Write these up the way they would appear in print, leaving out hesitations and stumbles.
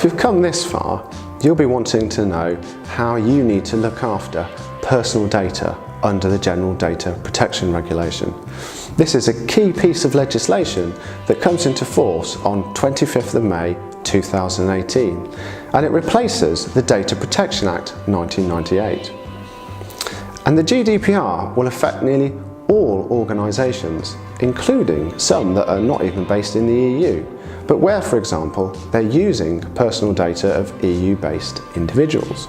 if you've come this far, you'll be wanting to know how you need to look after personal data under the General Data Protection Regulation. This is a key piece of legislation that comes into force on 25th of May 2018, and it replaces the Data Protection Act 1998. And the GDPR will affect nearly all organisations, including some that are not even based in the EU, but where, for example, they're using personal data of EU-based individuals.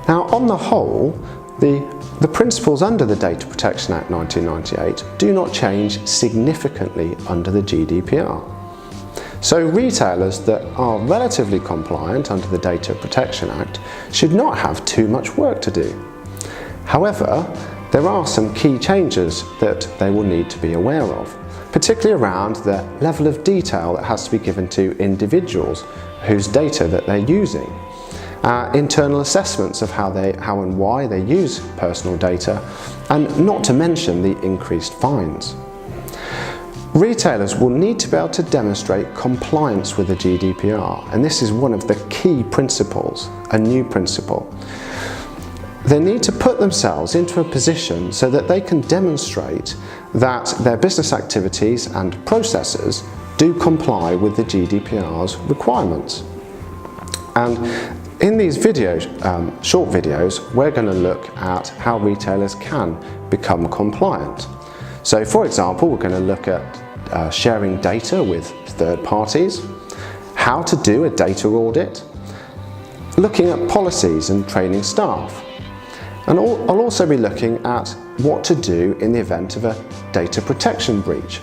Now, on the whole, the principles under the Data Protection Act 1998 do not change significantly under the GDPR. So retailers that are relatively compliant under the Data Protection Act should not have too much work to do. However, there are some key changes that they will need to be aware of, particularly around the level of detail that has to be given to individuals whose data that they're using, internal assessments of how and why they use personal data, and not to mention the increased fines. Retailers will need to be able to demonstrate compliance with the GDPR, and this is one of the key principles, a new principle. They need to put themselves into a position so that they can demonstrate that their business activities and processes do comply with the GDPR's requirements. And in these videos, short videos, we're going to look at how retailers can become compliant. So, for example, we're going to look at sharing data with third parties, how to do a data audit, looking at policies and training staff. And I'll also be looking at what to do in the event of a data protection breach.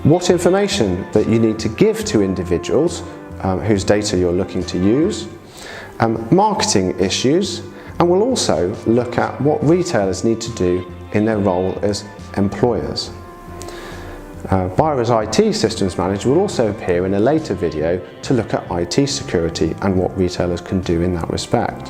What information that you need to give to individuals whose data you're looking to use, marketing issues, and we'll also look at what retailers need to do in their role as employers. Byra's IT Systems Manager will also appear in a later video to look at IT security and what retailers can do in that respect.